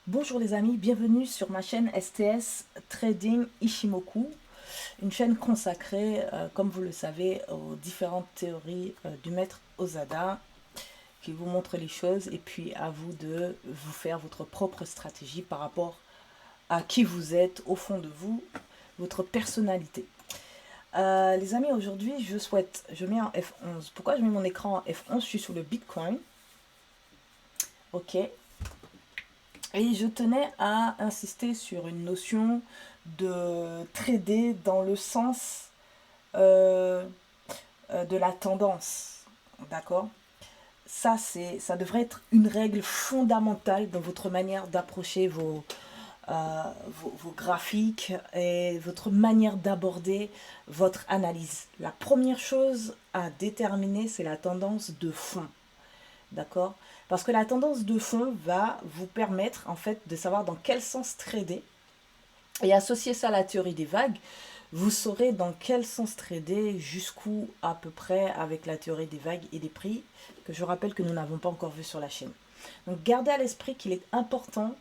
Bonjour les amis, bienvenue sur ma chaîne STS Trading Ishimoku, une chaîne consacrée, comme vous le savez, aux différentes théories du maître Ozada, qui vous montre les choses et puis à vous de vous faire votre propre stratégie par rapport à qui vous êtes, au fond de vous, votre personnalité. Les amis, aujourd'hui, je mets en F11. Pourquoi je mets mon écran en F11? Je suis sur le Bitcoin. Ok. Et je tenais à insister sur une notion de trader dans le sens euh, de la tendance. D'accord? Ça devrait être une règle fondamentale dans votre manière d'approcher vos graphiques et votre manière d'aborder votre analyse. La première chose à déterminer, c'est la tendance de fond. D'accord? Parce que la tendance de fond va vous permettre en fait de savoir dans quel sens trader et associer ça à la théorie des vagues. Vous saurez dans quel sens trader, jusqu'où à peu près avec la théorie des vagues et des prix, que je rappelle que nous n'avons pas encore vu sur la chaîne. Donc gardez à l'esprit qu'il est important,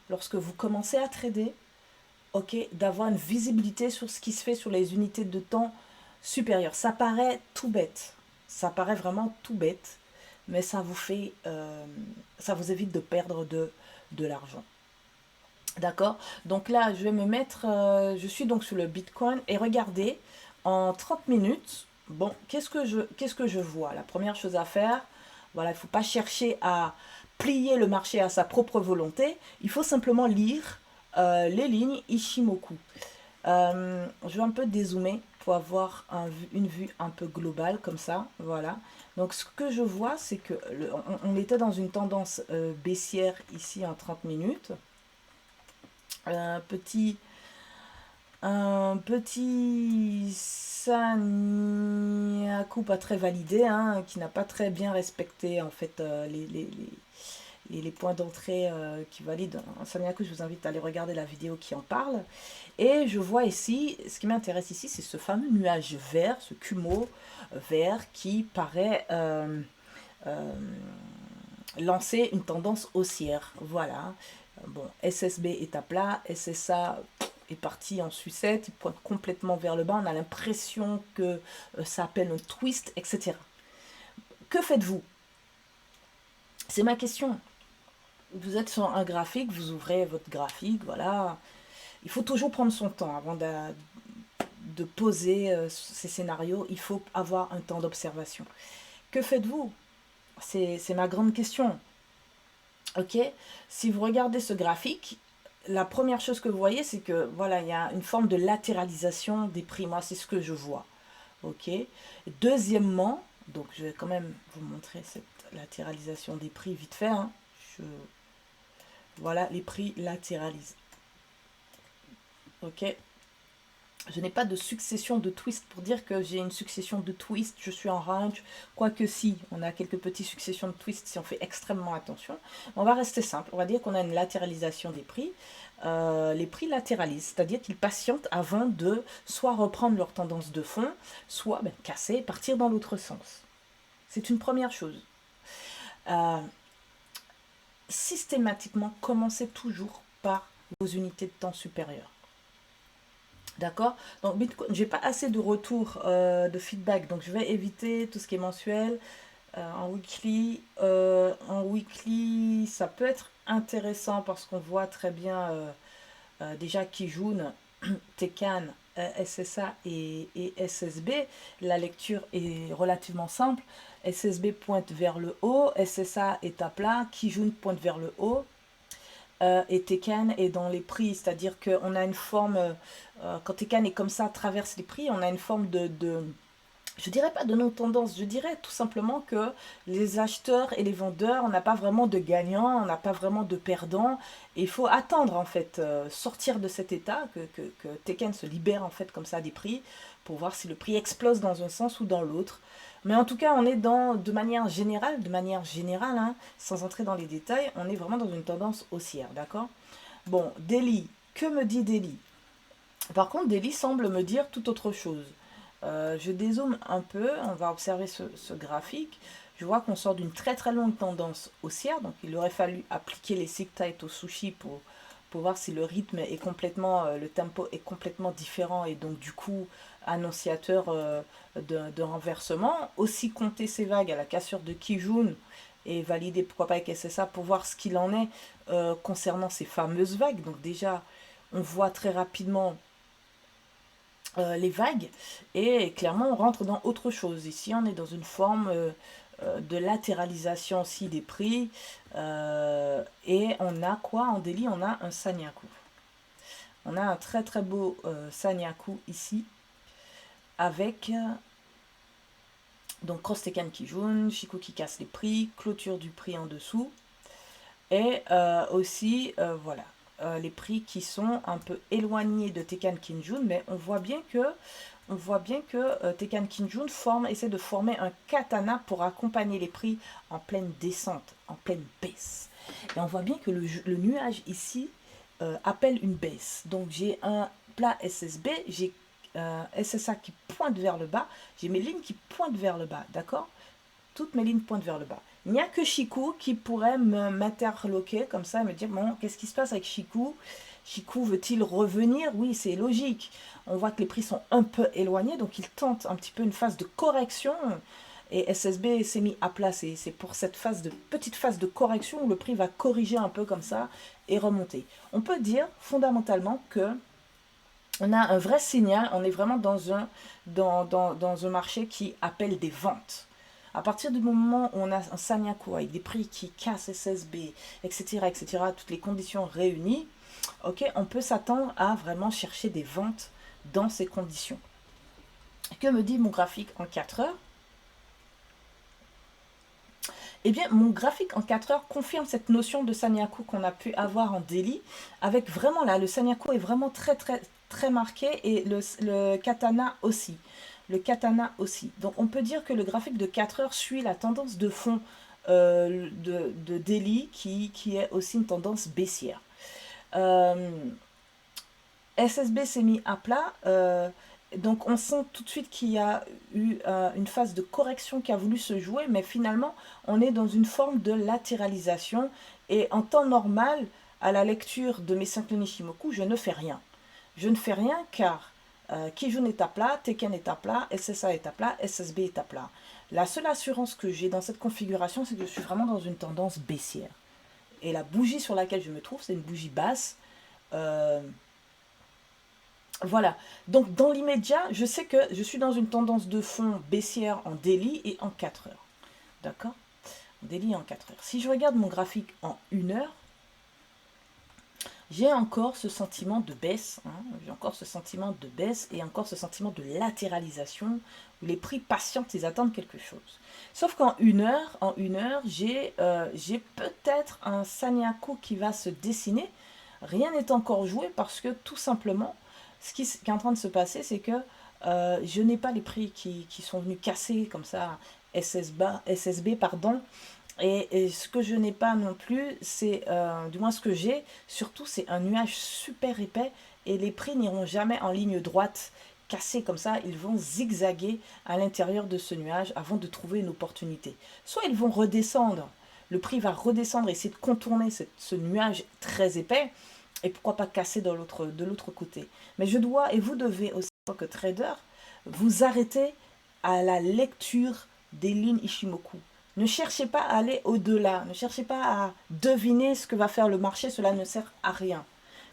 lorsque vous commencez à trader, ok, d'avoir une visibilité sur ce qui se fait sur les unités de temps supérieures. Ça paraît tout bête, ça paraît vraiment tout bête, mais ça vous évite de perdre de l'argent. D'accord? Donc là, je vais me mettre, je suis donc sur le Bitcoin et regardez, en 30 minutes, bon, qu'est-ce que je vois? La première chose à faire, voilà, il ne faut pas chercher à plier le marché à sa propre volonté, il faut simplement lire les lignes Ishimoku. Je vais un peu dézoomer pour avoir une vue un peu globale comme ça, voilà. Donc ce que je vois, c'est que on était dans une tendance baissière ici en 30 minutes. Un petit, un petit Sanyaku pas très validé, hein, qui n'a pas très bien respecté en fait les points d'entrée qui valident. Un Sanyaku, je vous invite à aller regarder la vidéo qui en parle. Et je vois ici, ce qui m'intéresse ici, c'est ce fameux nuage vert, ce Kumo vert qui paraît lancer une tendance haussière. Voilà. Bon, SSB est à plat, SSA est parti en sucette, il pointe complètement vers le bas, on a l'impression que ça appelle un twist, etc. Que faites-vous? C'est ma question. Vous êtes sur un graphique, vous ouvrez votre graphique, voilà. Il faut toujours prendre son temps avant de poser ces scénarios. Il faut avoir un temps d'observation. Que faites-vous? C'est ma grande question. Ok? Si vous regardez ce graphique, la première chose que vous voyez, c'est que voilà, il y a une forme de latéralisation des prix. Moi, c'est ce que je vois. Ok? Deuxièmement, donc je vais quand même vous montrer cette latéralisation des prix vite fait, hein. Je, voilà, les prix latéralisent. Ok? Je n'ai pas de succession de twists pour dire que j'ai une succession de twists, je suis en range, quoique si, on a quelques petites successions de twists si on fait extrêmement attention. On va rester simple, on va dire qu'on a une latéralisation des prix. Les prix latéralisent, c'est-à-dire qu'ils patientent avant de soit reprendre leur tendance de fond, soit casser et partir dans l'autre sens. C'est une première chose. Euh, Systématiquement, commencez toujours par vos unités de temps supérieures. D'accord? Donc Bitcoin, j'ai pas assez de retours de feedback, donc je vais éviter tout ce qui est mensuel. En weekly, ça peut être intéressant parce qu'on voit très bien déjà Kijun, Tekan, SSA et SSB. La lecture est relativement simple. SSB pointe vers le haut, SSA est à plat, Kijun pointe vers le haut. Et Tekken est dans les prix, c'est-à-dire qu'on a une forme, quand Tekken est comme ça, traverse les prix, on a une forme je dirais pas de non-tendance, je dirais tout simplement que les acheteurs et les vendeurs, on n'a pas vraiment de gagnants, on n'a pas vraiment de perdants, et il faut attendre en fait, sortir de cet état, que Tekken se libère en fait comme ça des prix, pour voir si le prix explose dans un sens ou dans l'autre. Mais en tout cas, on est de manière générale, hein, sans entrer dans les détails, on est vraiment dans une tendance haussière, d'accord? Bon, Daily, que me dit Daily? Par contre, Daily semble me dire tout autre chose. Je dézoome un peu, on va observer ce graphique. Je vois qu'on sort d'une très très longue tendance haussière, donc il aurait fallu appliquer les Sikta et Tosushi pour voir si le rythme est complètement, le tempo est complètement différent et donc du coup annonciateur de renversement. Aussi compter ces vagues à la cassure de Kijun et valider pourquoi pas avec SSA pour voir ce qu'il en est concernant ces fameuses vagues. Donc déjà on voit très rapidement les vagues et clairement on rentre dans autre chose. Ici on est dans une forme de latéralisation aussi des prix et on a quoi en délit? On a un Sanyaku. On a un très très beau Sanyaku ici avec donc Cross Tekken Kijun, Shiku qui casse les prix, clôture du prix en dessous et aussi voilà les prix qui sont un peu éloignés de Tekken Kinjun, mais on voit bien que Tekken Kinjun essaie de former un katana pour accompagner les prix en pleine descente, en pleine baisse. Et on voit bien que le nuage ici appelle une baisse. Donc j'ai un plat SSB, j'ai SSA qui pointe vers le bas, j'ai mes lignes qui pointent vers le bas, d'accord? Toutes mes lignes pointent vers le bas. Il n'y a que Shiku qui pourrait m'interloquer comme ça et me dire, bon, qu'est-ce qui se passe avec Shiku? Shiku veut-il revenir? Oui, c'est logique. On voit que les prix sont un peu éloignés, donc il tente un petit peu une phase de correction. Et SSB s'est mis à plat. C'est pour cette petite phase de correction où le prix va corriger un peu comme ça et remonter. On peut dire fondamentalement que on a un vrai signal, on est vraiment dans un marché qui appelle des ventes. À partir du moment où on a un Sanyaku avec des prix qui cassent SSB, etc., etc., toutes les conditions réunies, ok, on peut s'attendre à vraiment chercher des ventes dans ces conditions. Que me dit mon graphique en 4 heures? Eh bien, mon graphique en 4 heures confirme cette notion de Sanyaku qu'on a pu avoir en daily, avec vraiment là, le Sanyaku est vraiment très très très marqué et le katana aussi. Le katana aussi. Donc on peut dire que le graphique de 4 heures suit la tendance de fond de daily qui est aussi une tendance baissière. SSB s'est mis à plat. Donc on sent tout de suite qu'il y a eu une phase de correction qui a voulu se jouer, mais finalement on est dans une forme de latéralisation et en temps normal, à la lecture de mes 5 Nishimoku, je ne fais rien. Je ne fais rien car Kijun est à plat, Tekken est à plat, SSA est à plat, SSB est à plat. La seule assurance que j'ai dans cette configuration, c'est que je suis vraiment dans une tendance baissière. Et la bougie sur laquelle je me trouve, c'est une bougie basse. Voilà, donc dans l'immédiat, je sais que je suis dans une tendance de fond baissière en daily et en 4 heures. D'accord? En daily et en 4 heures. Si je regarde mon graphique en 1 heure, j'ai encore ce sentiment de baisse. J'ai encore ce sentiment de baisse et encore ce sentiment de latéralisation où les prix patientent, ils attendent quelque chose. Sauf qu'en 1 heure, j'ai peut-être un Sanyaku qui va se dessiner. Rien n'est encore joué parce que tout simplement, ce qui est en train de se passer, c'est que je n'ai pas les prix qui sont venus casser comme ça SSB, pardon. Et ce que je n'ai pas non plus, c'est, du moins ce que j'ai, surtout c'est un nuage super épais et les prix n'iront jamais en ligne droite cassés comme ça, ils vont zigzaguer à l'intérieur de ce nuage avant de trouver une opportunité. Soit ils vont redescendre, le prix va redescendre et essayer de contourner ce nuage très épais, et pourquoi pas casser de l'autre côté. Mais je dois, et vous devez aussi, en tant que trader, vous arrêter à la lecture des lignes Ishimoku. Ne cherchez pas à aller au-delà, ne cherchez pas à deviner ce que va faire le marché, cela ne sert à rien.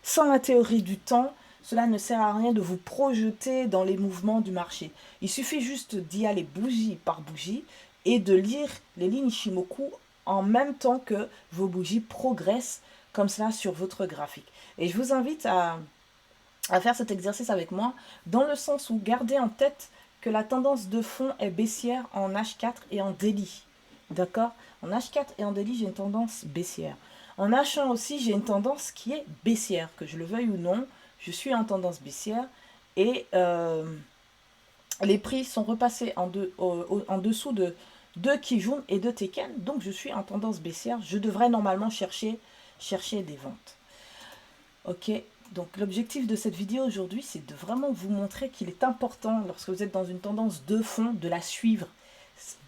Sans la théorie du temps, cela ne sert à rien de vous projeter dans les mouvements du marché. Il suffit juste d'y aller bougie par bougie et de lire les lignes Ishimoku en même temps que vos bougies progressent comme cela sur votre graphique. Et je vous invite à faire cet exercice avec moi, dans le sens où gardez en tête que la tendance de fond est baissière en H4 et en daily. D'accord? En H4 et en daily, j'ai une tendance baissière. En H1 aussi, j'ai une tendance qui est baissière, que je le veuille ou non, je suis en tendance baissière. Et les prix sont repassés en dessous de Kijun et de Tekken, donc je suis en tendance baissière. Je devrais normalement chercher des ventes. Ok, Donc l'objectif de cette vidéo aujourd'hui, c'est de vraiment vous montrer qu'il est important, lorsque vous êtes dans une tendance de fond, de la suivre.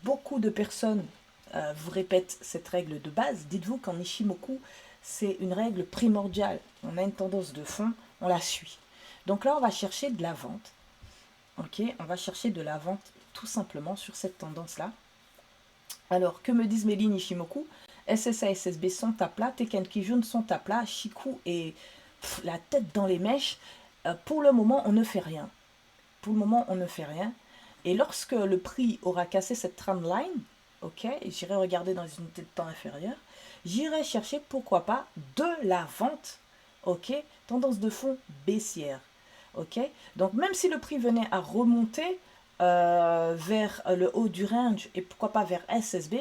Beaucoup de personnes vous répètent cette règle de base. Dites-vous qu'en Ishimoku, c'est une règle primordiale. On a une tendance de fond, on la suit. Donc là, on va chercher de la vente. Ok, on va chercher de la vente tout simplement sur cette tendance-là. Alors, que me disent mes lignes Ishimoku? SSA et SSB sont à plat, Teken Kijun sont à plat, Shiku et la tête dans les mèches. Pour le moment, on ne fait rien. Pour le moment, on ne fait rien. Et lorsque le prix aura cassé cette trendline, ok, j'irai regarder dans une unité de temps inférieure, j'irai chercher, pourquoi pas, de la vente, ok, tendance de fond baissière, ok. Donc, même si le prix venait à remonter vers le haut du range et pourquoi pas vers SSB,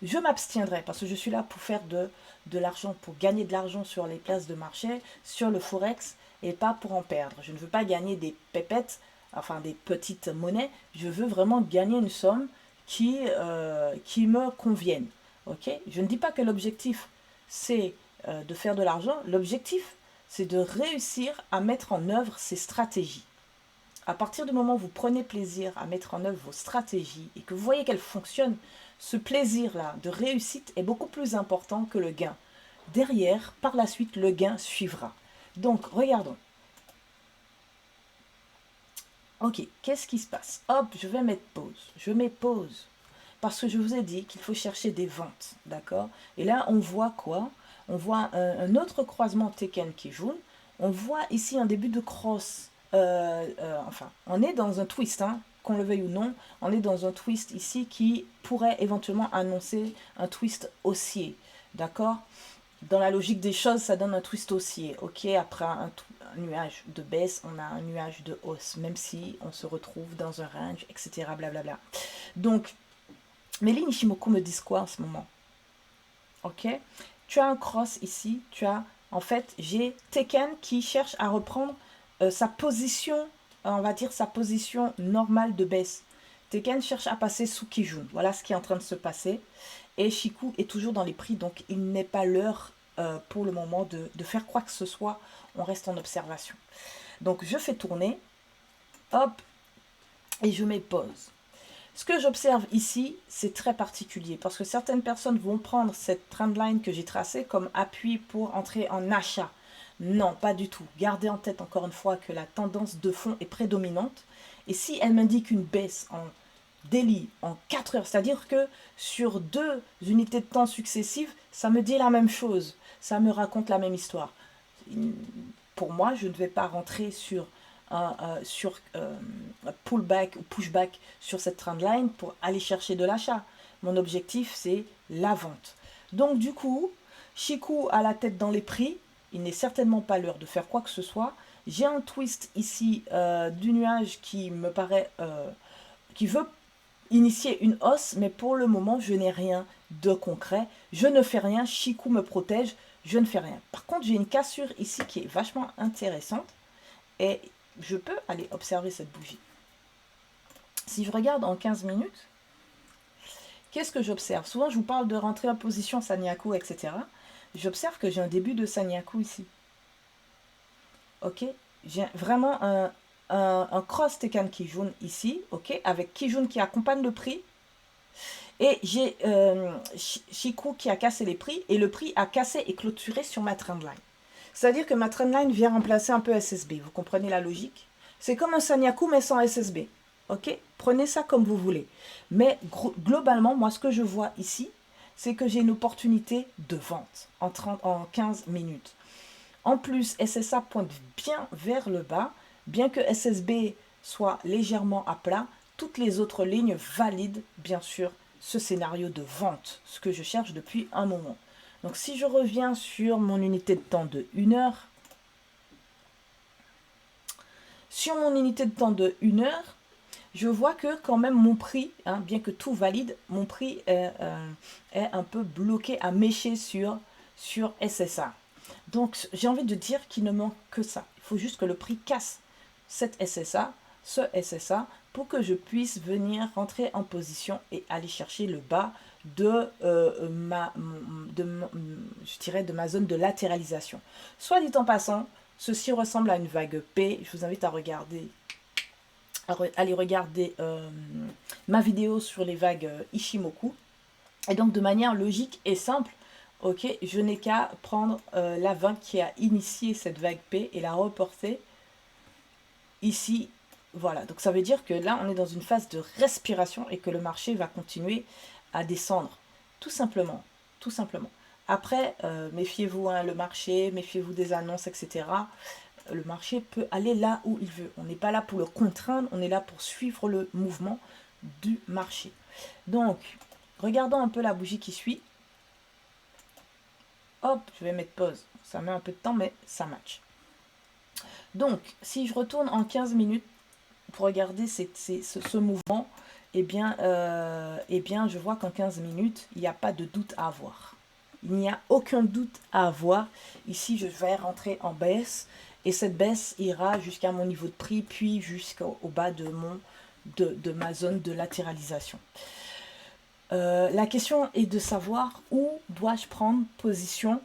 je m'abstiendrai parce que je suis là pour faire de l'argent, pour gagner de l'argent sur les places de marché, sur le Forex et pas pour en perdre. Je ne veux pas gagner des pépettes, enfin des petites monnaies, je veux vraiment gagner une somme qui me convienne. Ok, je ne dis pas que l'objectif c'est de faire de l'argent, l'objectif c'est de réussir à mettre en œuvre ces stratégies. À partir du moment où vous prenez plaisir à mettre en œuvre vos stratégies et que vous voyez qu'elles fonctionnent, ce plaisir-là de réussite est beaucoup plus important que le gain. Derrière, par la suite, le gain suivra. Donc, regardons. Ok, qu'est-ce qui se passe? Hop, je vais mettre pause. Je mets pause. Parce que je vous ai dit qu'il faut chercher des ventes. D'accord? Et là, on voit quoi? On voit un autre croisement Teken Kijun. On voit ici un début de cross. Enfin, on est dans un twist, hein, qu'on le veuille ou non. On est dans un twist ici qui pourrait éventuellement annoncer un twist haussier. D'accord? Dans la logique des choses, ça donne un twist haussier. Ok, après un nuage de baisse, on a un nuage de hausse, même si on se retrouve dans un range, etc. Blablabla. Donc, mes lignes Ishimoku me disent quoi en ce moment? Ok, tu as un cross ici, tu as, en fait, j'ai Teken qui cherche à reprendre sa position, on va dire sa position normale de baisse. Teken cherche à passer sous Kijun. Voilà ce qui est en train de se passer. Et Shiku est toujours dans les prix, donc il n'est pas l'heure pour le moment de faire quoi que ce soit. On reste en observation. Donc je fais tourner, hop, et je mets pause. Ce que j'observe ici, c'est très particulier parce que certaines personnes vont prendre cette trendline que j'ai tracée comme appui pour entrer en achat. Non, pas du tout. Gardez en tête encore une fois que la tendance de fond est prédominante. Et si elle m'indique une baisse en daily, en 4 heures, c'est-à-dire que sur 2 unités de temps successives, ça me dit la même chose. Ça me raconte la même histoire. Pour moi, je ne vais pas rentrer sur pullback ou pushback sur cette trendline pour aller chercher de l'achat. Mon objectif, c'est la vente. Donc du coup, Shiku a la tête dans les prix. Il n'est certainement pas l'heure de faire quoi que ce soit. J'ai un twist ici du nuage qui me paraît... qui veut initier une hausse, mais pour le moment, je n'ai rien de concret. Je ne fais rien, Shiku me protège, je ne fais rien. Par contre, j'ai une cassure ici qui est vachement intéressante et je peux aller observer cette bougie. Si je regarde en 15 minutes, qu'est-ce que j'observe? Souvent, je vous parle de rentrer en position Sanyaku, etc. J'observe que j'ai un début de Sanyaku ici. Ok? J'ai vraiment un cross Teken Kijun ici, ok? Avec Kijun qui accompagne le prix. Et j'ai Shiku qui a cassé les prix. Et le prix a cassé et clôturé sur ma trendline. C'est-à-dire que ma trendline vient remplacer un peu SSB. Vous comprenez la logique? C'est comme un Sanyaku mais sans SSB. Ok? Prenez ça comme vous voulez. Mais globalement, moi, ce que je vois ici, c'est que j'ai une opportunité de vente en 15 minutes. En plus, SSA pointe bien vers le bas. Bien que SSB soit légèrement à plat, toutes les autres lignes valident bien sûr ce scénario de vente, ce que je cherche depuis un moment. Donc si je reviens sur mon unité de temps de 1 heure, sur mon unité de temps de 1 heure, je vois que quand même mon prix, hein, bien que tout valide, mon prix est un peu bloqué à mécher sur SSA. Donc j'ai envie de dire qu'il ne manque que ça. Il faut juste que le prix casse cette SSA, ce SSA, pour que je puisse venir rentrer en position et aller chercher le bas de je dirais de ma zone de latéralisation. Soit dit en passant, Ceci ressemble à une vague P. Je vous invite à regarder, aller regarder ma vidéo sur les vagues Ichimoku. Et donc de manière logique et simple, ok, je n'ai qu'à prendre la vague qui a initié cette vague P et la reporter ici. Voilà, donc ça veut dire que là on est dans une phase de respiration et que le marché va continuer à descendre, tout simplement, tout simplement. Après, méfiez-vous, hein, le marché, méfiez-vous des annonces, etc. Le marché peut aller là où il veut. On n'est pas là pour le contraindre, on est là pour suivre le mouvement du marché. Donc, regardons un peu la bougie qui suit. Hop, je vais mettre pause. Ça met un peu de temps, mais ça match. Donc, si je retourne en 15 minutes pour regarder ce mouvement, eh bien, je vois qu'en 15 minutes, il n'y a pas de doute à avoir. Il n'y a aucun doute à avoir. Ici, je vais rentrer en baisse. Et cette baisse ira jusqu'à mon niveau de prix, puis jusqu'au bas de ma zone de latéralisation. La question est de savoir où dois-je prendre position.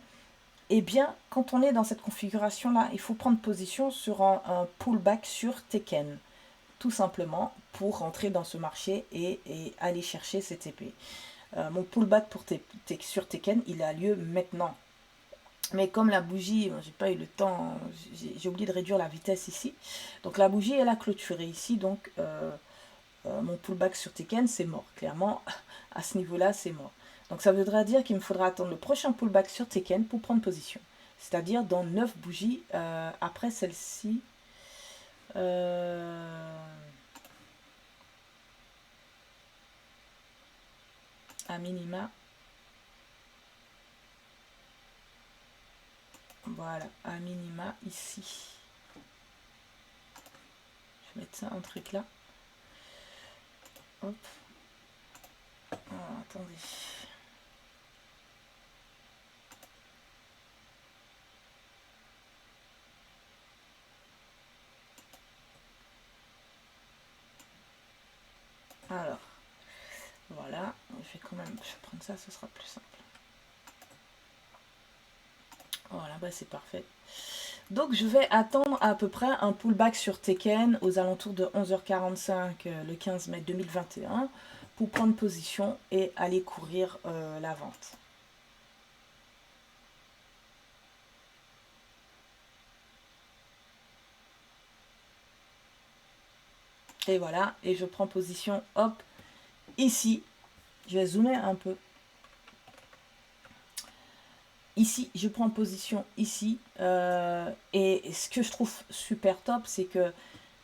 Eh bien, quand on est dans cette configuration-là, il faut prendre position sur un pullback sur Teken, tout simplement, pour rentrer dans ce marché et aller chercher ces TP. Mon pullback sur Teken, il a lieu maintenant. Mais comme la bougie, j'ai pas eu le temps, j'ai oublié de réduire la vitesse ici. Donc la bougie, elle a clôturé ici, donc mon pullback sur Teken, c'est mort. Clairement, à ce niveau-là, c'est mort. Donc ça voudra dire qu'il me faudra attendre le prochain pullback sur Teken pour prendre position. C'est-à-dire dans 9 bougies après celle-ci. À minima. Voilà, à minima ici. Je vais mettre ça en truc là. Hop. Oh, attendez. Alors, voilà. Je vais quand même, je vais prendre ça, ce sera plus simple. Voilà, bah c'est parfait. Donc je vais attendre à peu près un pullback sur Teken aux alentours de 11h45 le 15 mai 2021 pour prendre position et aller courir la vente. Et voilà, et je prends position, hop, ici. Je vais zoomer un peu. Ici, je prends position ici. Et ce que je trouve super top, c'est que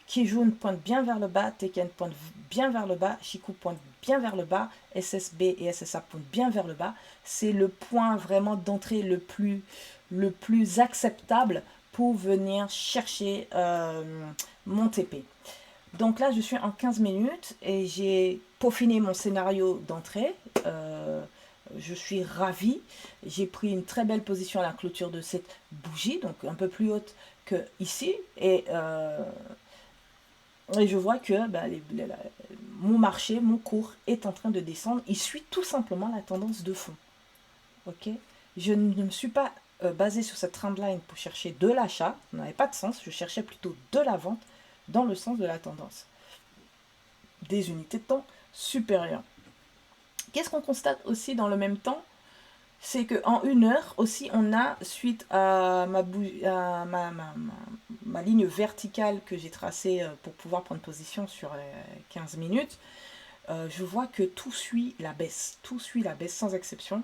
Kijun pointe bien vers le bas, Teken pointe bien vers le bas, Chikou pointe bien vers le bas, SSB et SSA pointent bien vers le bas. C'est le point vraiment d'entrée le plus acceptable pour venir chercher mon TP. Donc là, je suis en 15 minutes et j'ai peaufiné mon scénario d'entrée. Je suis ravie. J'ai pris une très belle position à la clôture de cette bougie, donc un peu plus haute que ici. Et je vois que mon marché, mon cours est en train de descendre. Il suit tout simplement la tendance de fond. Ok, je ne me suis pas basée sur cette trendline pour chercher de l'achat. Ça n'avait pas de sens. Je cherchais plutôt de la vente dans le sens de la tendance. Des unités de temps supérieures. Qu'est-ce qu'on constate aussi dans le même temps? C'est qu'en 1 heure aussi, on a, suite à ma ligne verticale que j'ai tracée pour pouvoir prendre position sur 15 minutes, je vois que tout suit la baisse. Tout suit la baisse sans exception.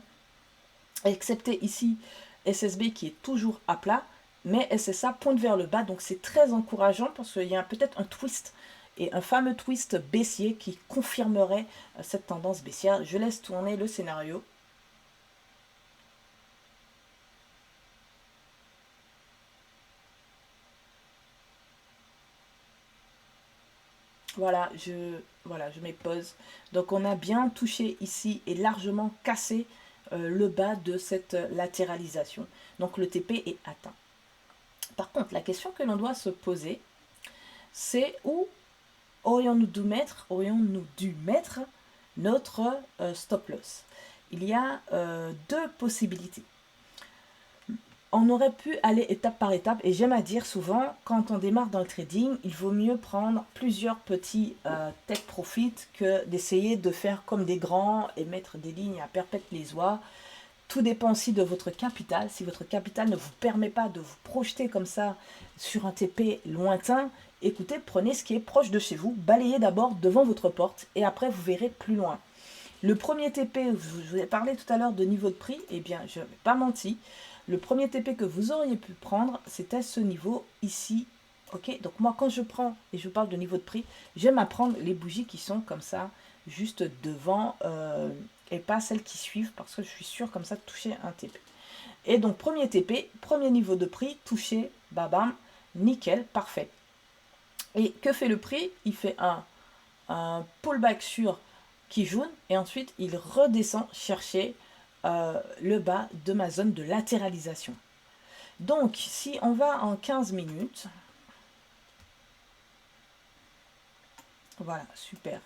Excepté ici SSB qui est toujours à plat, mais SSA pointe vers le bas. Donc c'est très encourageant parce qu'il y a peut-être un twist. Et un fameux twist baissier qui confirmerait cette tendance baissière. Je laisse tourner le scénario. Voilà, je mets pause. Donc on a bien touché ici et largement cassé le bas de cette latéralisation. Donc le TP est atteint. Par contre, la question que l'on doit se poser, c'est où aurions-nous dû mettre notre stop loss? Il y a deux possibilités. On aurait pu aller étape par étape et j'aime à dire souvent, quand on démarre dans le trading, il vaut mieux prendre plusieurs petits take profit que d'essayer de faire comme des grands et mettre des lignes à perpète les oies. Tout dépend aussi de votre capital. Si votre capital ne vous permet pas de vous projeter comme ça sur un TP lointain, écoutez, prenez ce qui est proche de chez vous, balayez d'abord devant votre porte et après vous verrez plus loin. Le premier TP, je vous ai parlé tout à l'heure de niveau de prix, eh bien je n'ai pas menti. Le premier TP que vous auriez pu prendre, c'était ce niveau ici. Ok, donc moi quand je prends, et je parle de niveau de prix, j'aime à prendre les bougies qui sont comme ça, juste devant, et pas celles qui suivent, parce que je suis sûre comme ça de toucher un TP. Et donc premier TP, premier niveau de prix, touché, babam, nickel, parfait. Et que fait le prix? Il fait un pullback sur Kijun et ensuite il redescend chercher le bas de ma zone de latéralisation. Donc si on va en 15 minutes, voilà, super.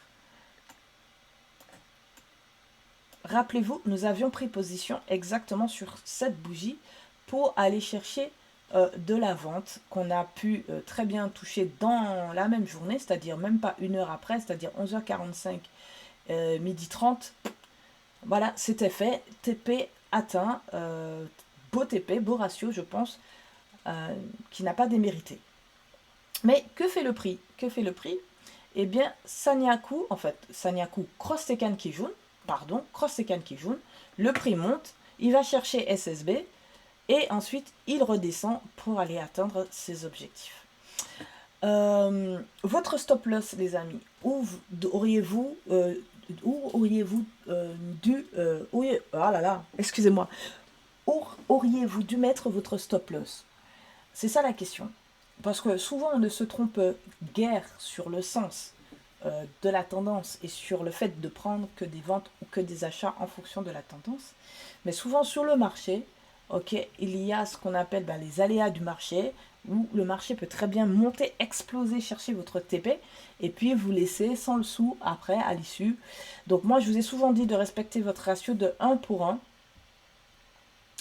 Rappelez-vous, nous avions pris position exactement sur cette bougie pour aller chercher de la vente qu'on a pu très bien toucher dans la même journée, c'est-à-dire même pas une heure après, c'est-à-dire 11h45, midi 30. Voilà, c'était fait, TP atteint, beau TP, beau ratio, je pense, qui n'a pas démérité. Mais que fait le prix? Que fait le prix? Eh bien, Sanyaku, en fait, Sanyaku Cross Tekken Kijun, Cross Tekken Kijun, le prix monte, il va chercher SSB, et ensuite, il redescend pour aller atteindre ses objectifs. Votre stop loss, les amis, où auriez-vous dû... ah là là, excusez-moi. Où auriez-vous dû mettre votre stop loss? C'est ça la question. Parce que souvent, on ne se trompe guère sur le sens de la tendance et sur le fait de prendre que des ventes ou que des achats en fonction de la tendance. Mais souvent, sur le marché, ok, il y a ce qu'on appelle les aléas du marché, où le marché peut très bien monter, exploser, chercher votre TP, et puis vous laisser sans le sou après, à l'issue. Donc moi, je vous ai souvent dit de respecter votre ratio de 1 pour 1.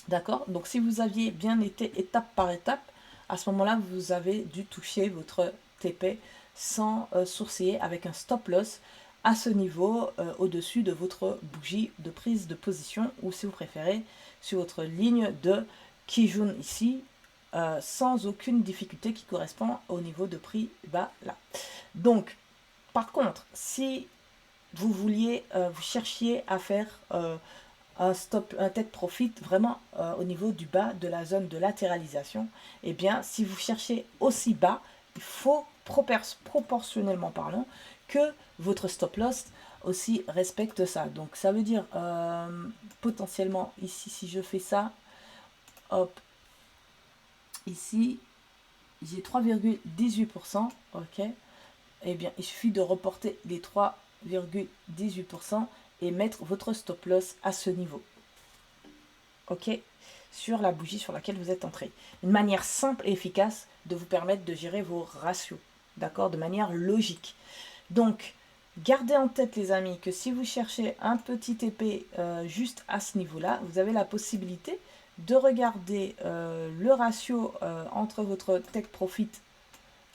D'accord? Donc si vous aviez bien été étape par étape, à ce moment-là, vous avez dû toucher votre TP sans sourciller avec un stop loss à ce niveau au-dessus de votre bougie de prise de position ou si vous préférez sur votre ligne de Kijun ici sans aucune difficulté qui correspond au niveau de prix bas là. Donc par contre, si vous vouliez, vous cherchiez à faire un take profit vraiment au niveau du bas de la zone de latéralisation, eh bien, si vous cherchez aussi bas, il faut proportionnellement parlant que votre stop loss aussi respecte ça. Donc, ça veut dire potentiellement ici, si je fais ça, hop, ici, j'ai 3,18%, ok, eh bien, il suffit de reporter les 3,18% et mettre votre stop loss à ce niveau. Ok, sur la bougie sur laquelle vous êtes entré. Une manière simple et efficace de vous permettre de gérer vos ratios, d'accord, de manière logique. Donc, gardez en tête les amis que si vous cherchez un petit TP juste à ce niveau-là, vous avez la possibilité de regarder le ratio entre votre take profit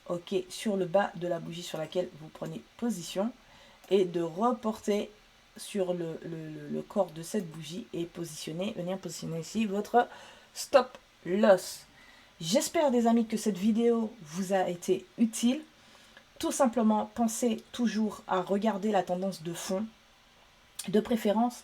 ok, sur le bas de la bougie sur laquelle vous prenez position et de reporter sur le corps de cette bougie et venir positionner ici votre stop loss. J'espère des amis que cette vidéo vous a été utile. Tout simplement, pensez toujours à regarder la tendance de fond. De préférence,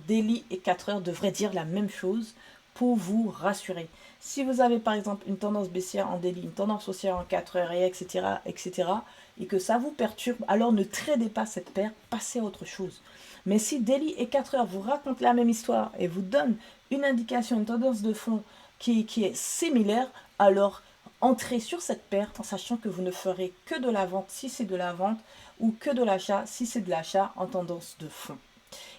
daily et 4 heures devraient dire la même chose pour vous rassurer. Si vous avez par exemple une tendance baissière en daily, une tendance haussière en 4 heures, et etc., et que ça vous perturbe, alors ne tradez pas cette paire, passez à autre chose. Mais si daily et 4 heures vous racontent la même histoire et vous donnent une indication, une tendance de fond qui est similaire, alors entrez sur cette paire en sachant que vous ne ferez que de la vente si c'est de la vente ou que de l'achat si c'est de l'achat en tendance de fond.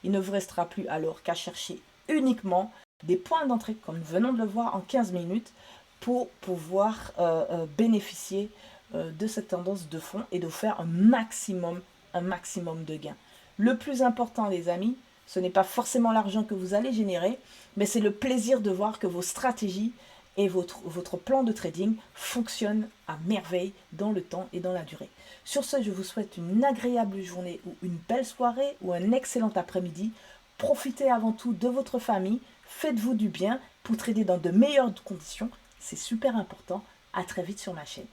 Il ne vous restera plus alors qu'à chercher uniquement des points d'entrée, comme nous venons de le voir en 15 minutes, pour pouvoir bénéficier de cette tendance de fond et de faire un maximum de gains. Le plus important, les amis, Ce n'est pas forcément l'argent que vous allez générer, mais c'est le plaisir de voir que vos stratégies et votre plan de trading fonctionnent à merveille dans le temps et dans la durée. Sur ce, je vous souhaite une agréable journée ou une belle soirée ou un excellent après-midi. Profitez avant tout de votre famille, faites-vous du bien pour trader dans de meilleures conditions. C'est super important. À très vite sur ma chaîne.